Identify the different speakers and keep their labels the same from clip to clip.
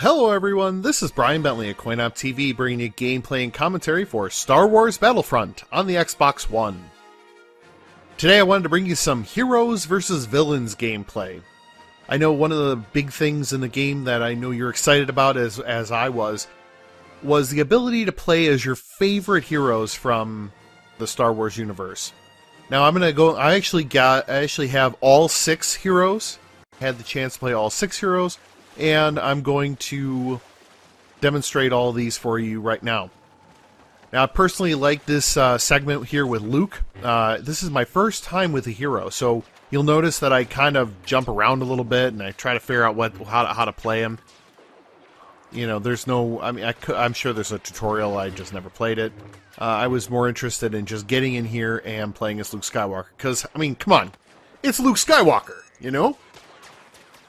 Speaker 1: Hello everyone, this is Brian Bentley at CoinOpTV bringing you gameplay and commentary for Star Wars Battlefront on the Xbox One. Today I wanted to bring you some heroes versus villains gameplay. I know one of the big things in the game that I know you're excited about as I was the ability to play as your favorite heroes from the Star Wars universe. Now I actually have all 6 heroes. I had the chance to play all 6 heroes. And I'm going to demonstrate all these for you right now. Now, I personally like this segment here with Luke. This is my first time with a hero, so you'll notice that I kind of jump around a little bit and I try to figure out how to play him. You know, there's no... I mean, I'm sure there's a tutorial, I just never played it. I was more interested in just getting in here and playing as Luke Skywalker, because, I mean, come on. It's Luke Skywalker, you know?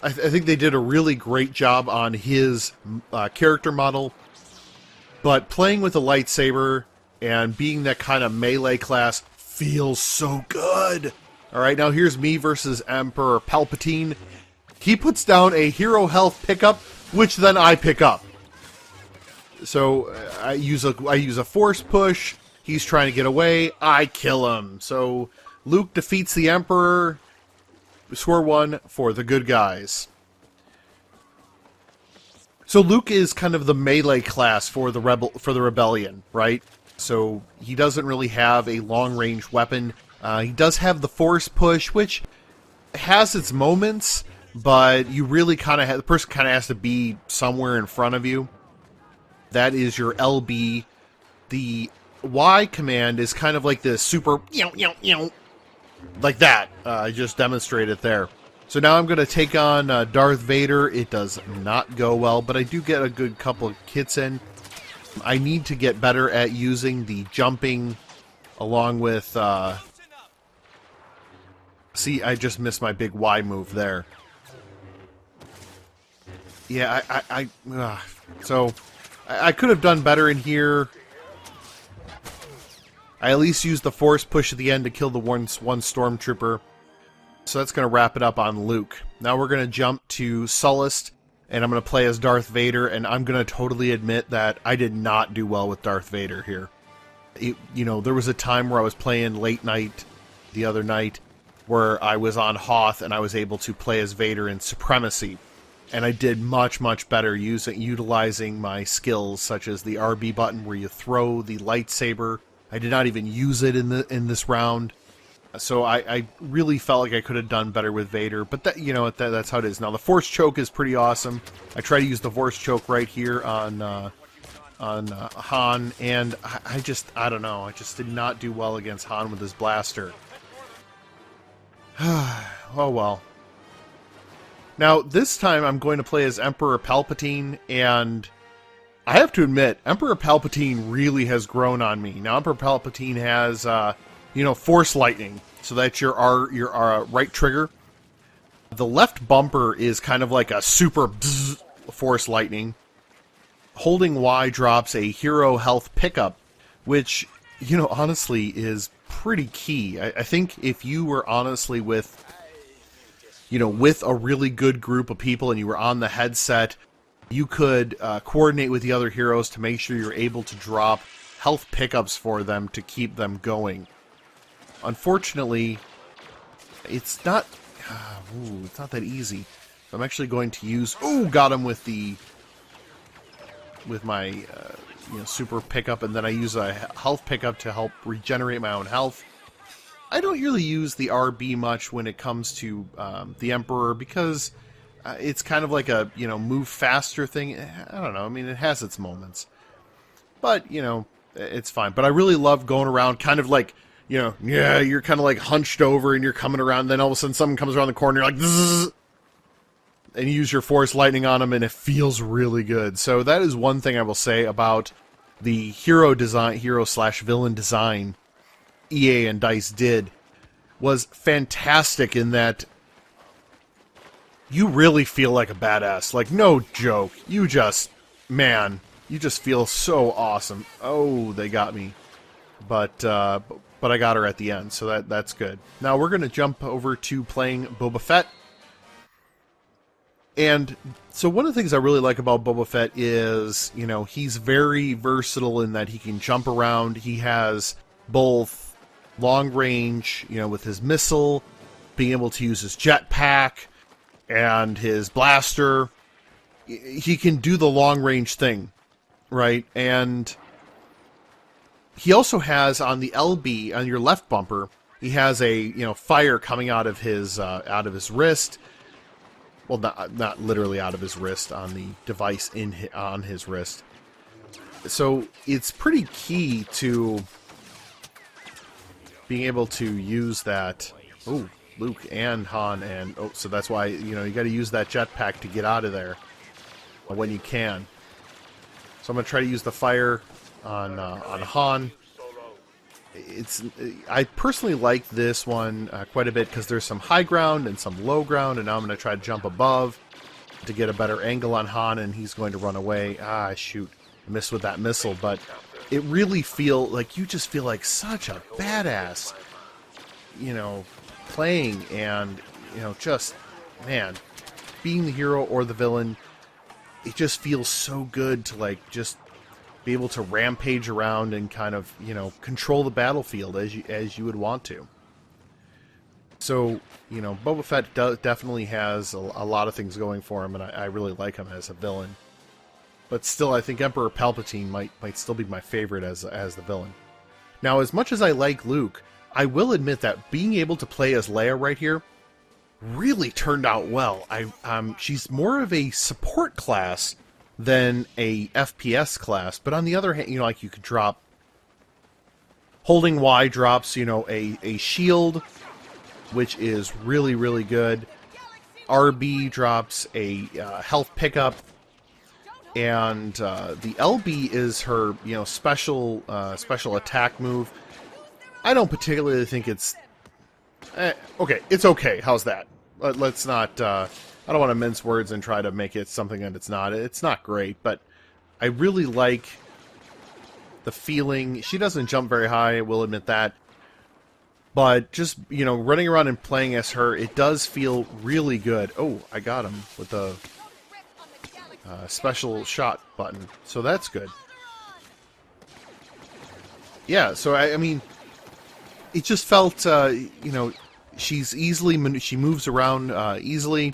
Speaker 1: I think they did a really great job on his character model, but playing with a lightsaber and being that kind of melee class feels so good. Alright, now here's me versus Emperor Palpatine. He puts down a hero health pickup, which then I pick up. So I use a force push, he's trying to get away, I kill him. So Luke defeats the Emperor. Score 1 for the good guys. So Luke is kind of the melee class for the rebellion, right? So he doesn't really have a long-range weapon. He does have the force push, which has its moments, but you really kind of the person kind of has to be somewhere in front of you. That is your LB. The Y command is kind of like this super like that. I just demonstrated there. So now I'm going to take on Darth Vader. It does not go well, but I do get a good couple of hits in. I need to get better at using the jumping along with... See, I just missed my big Y move there. Yeah, so I could have done better in here. I at least used the force push at the end to kill the one stormtrooper. So that's going to wrap it up on Luke. Now we're going to jump to Sullust, and I'm going to play as Darth Vader, and I'm going to totally admit that I did not do well with Darth Vader here. You know, there was a time where I was playing late night the other night where I was on Hoth, and I was able to play as Vader in Supremacy. And I did much, much better utilizing my skills, such as the RB button where you throw the lightsaber. I did not even use it in this round, so I really felt like I could have done better with Vader. But that, you know, that's how it is. Now the Force Choke is pretty awesome. I try to use the Force Choke right here on Han, and I don't know. I just did not do well against Han with his blaster. Oh well. Now this time I'm going to play as Emperor Palpatine, and I have to admit, Emperor Palpatine really has grown on me. Now, Emperor Palpatine has, Force Lightning, so that's your right trigger. The left bumper is kind of like a super bzz, Force Lightning. Holding Y drops a hero health pickup, which, you know, honestly is pretty key. I think if you were honestly with a really good group of people and you were on the headset, you could coordinate with the other heroes to make sure you're able to drop health pickups for them to keep them going. Unfortunately, it's not that easy. I'm actually going to use... Ooh, got him with my super pickup, and then I use a health pickup to help regenerate my own health. I don't really use the RB much when it comes to the Emperor, because... it's kind of like a, move faster thing. I don't know. I mean, it has its moments. But, it's fine. But I really love going around kind of like, you're kind of like hunched over and you're coming around. Then all of a sudden someone comes around the corner, you're like, zzz, and you use your Force Lightning on them, and it feels really good. So that is one thing I will say about the hero/villain design EA and DICE did, was fantastic in that you really feel like a badass. Like, no joke. You just feel so awesome. Oh, they got me. But I got her at the end, so that's good. Now we're going to jump over to playing Boba Fett. And so one of the things I really like about Boba Fett is, you know, he's very versatile in that he can jump around. He has both long range, you know, with his missile, being able to use his jetpack and his blaster. He can do the long range thing, right? And he also has on the LB, on your left bumper, he has a, you know, fire coming out of his wrist. Well, not literally out of his wrist, on the device on his wrist. So it's pretty key to being able to use that. Oh, Luke and Han, and so that's why, you know, you got to use that jetpack to get out of there when you can. So I'm gonna try to use the fire on Han. I personally like this one quite a bit because there's some high ground and some low ground, and now I'm going to try to jump above to get a better angle on Han, and he's going to run away. Ah, shoot. I missed with that missile, but it really you just feel like such a badass, you know, playing, and, you know, just, man, being the hero or the villain, it just feels so good to, like, just be able to rampage around and kind of, you know, control the battlefield as you would want to. So, you know, Boba Fett definitely has a lot of things going for him, and I really like him as a villain. But still, I think Emperor Palpatine might still be my favorite as the villain. Now, as much as I like Luke, I will admit that being able to play as Leia right here really turned out well. She's more of a support class than a FPS class, but on the other hand, you know, like, you could drop, holding Y drops, you know, a shield, which is really, really good. RB drops a health pickup, and the LB is her, you know, special attack move. I don't particularly think it's okay. It's okay. How's that? Let's not. I don't want to mince words and try to make it something that it's not. It's not great, but I really like the feeling. She doesn't jump very high, I will admit that. But just, you know, running around and playing as her, it does feel really good. Oh, I got him with the special shot button, so that's good. Yeah, so I mean, it just felt, you know, she moves around easily.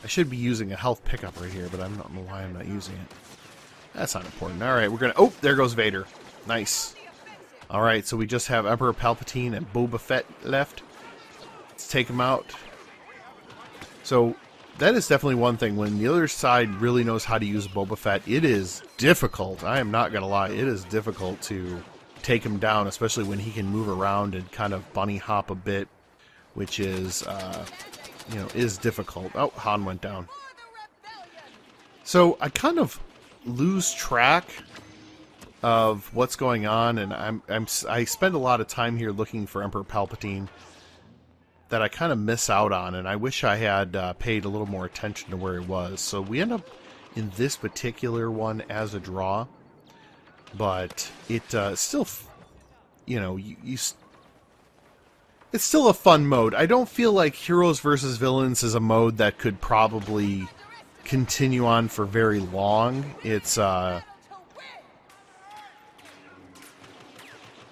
Speaker 1: I should be using a health pickup right here, but I don't know why I'm not using it. That's not important. Alright, we're gonna... Oh, there goes Vader. Nice. Alright, so we just have Emperor Palpatine and Boba Fett left. Let's take them out. So, that is definitely one thing. When the other side really knows how to use Boba Fett, it is difficult. I am not gonna lie. It is difficult to take him down, especially when he can move around and kind of bunny hop a bit, which is... you know, is difficult. Oh, Han went down. So I kind of lose track of what's going on, and I spend a lot of time here looking for Emperor Palpatine that I kind of miss out on, and I wish I had paid a little more attention to where he was. So we end up in this particular one as a draw, but it still, you know, it's still a fun mode. I don't feel like Heroes versus Villains is a mode that could probably continue on for very long. It's,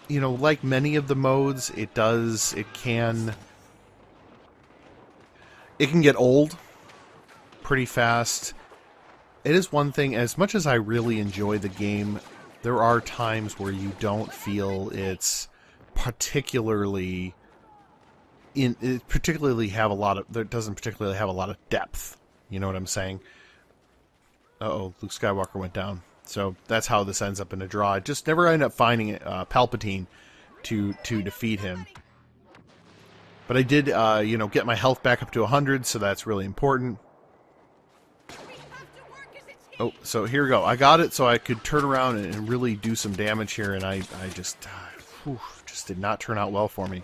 Speaker 1: you know, like many of the modes, it can get old pretty fast. It is one thing, as much as I really enjoy the game, there are times where you don't feel it's particularly... it particularly have a lot of... It doesn't particularly have a lot of depth. You know what I'm saying? Uh-oh, Luke Skywalker went down. So that's how this ends up in a draw. I just never end up finding Palpatine to defeat him. But I did, you know, get my health back up to 100, so that's really important. Oh, so here we go. I got it so I could turn around and really do some damage here, and I just did not turn out well for me.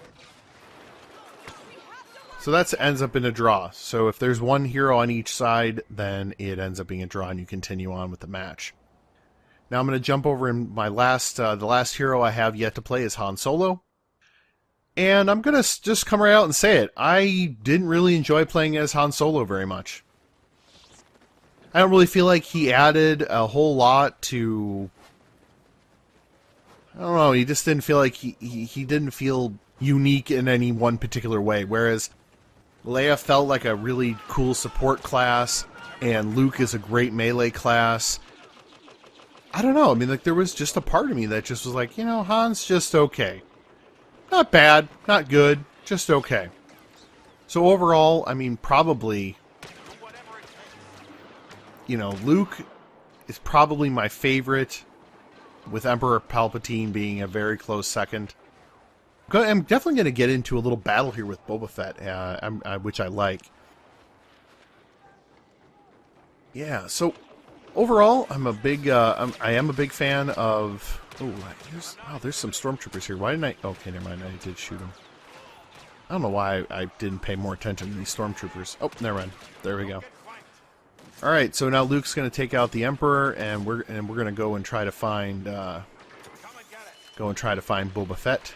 Speaker 1: So that ends up in a draw. So if there's one hero on each side, then it ends up being a draw, and you continue on with the match. Now I'm going to jump over in my the last hero I have yet to play is Han Solo. And I'm going to just come right out and say it. I didn't really enjoy playing as Han Solo very much. I don't really feel like he added a whole lot to... I don't know, he just didn't feel like he didn't feel unique in any one particular way, whereas Leia felt like a really cool support class, and Luke is a great melee class. I don't know, I mean, like, there was just a part of me that just was like, you know, Han's just okay. Not bad, not good, just okay. So overall, I mean, probably, you know, Luke is probably my favorite, with Emperor Palpatine being a very close second. I'm definitely going to get into a little battle here with Boba Fett, which I like. Yeah, so overall, I am a big fan of... Oh, there's some stormtroopers here. Why didn't I... Okay, never mind, I did shoot them. I don't know why I didn't pay more attention to these stormtroopers. Oh, never mind. There we go. All right, so now Luke's going to take out the Emperor, and we're going to go and try to find Boba Fett.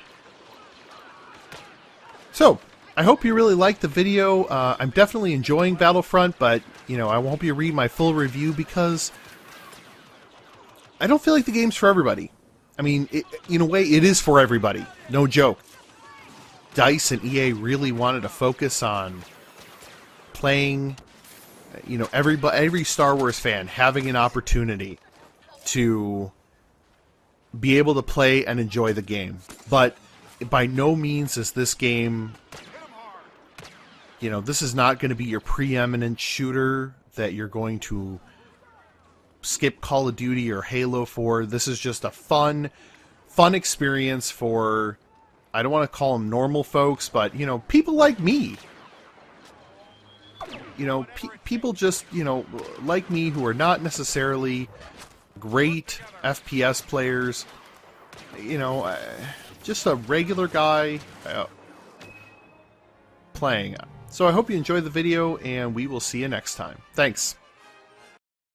Speaker 1: So, I hope you really liked the video. I'm definitely enjoying Battlefront, but you know, I won't be reading my full review because I don't feel like the game's for everybody. I mean, in a way, it is for everybody. No joke. DICE and EA really wanted to focus on playing, you know, every Star Wars fan having an opportunity to be able to play and enjoy the game. But by no means is this game, you know, this is not going to be your preeminent shooter that you're going to skip Call of Duty or Halo for. This is just a fun experience for, I don't want to call them normal folks, but, you know, people like me. You know, people just, you know, like me who are not necessarily great FPS players. You know, just a regular guy playing. So I hope you enjoyed the video, and we will see you next time. Thanks.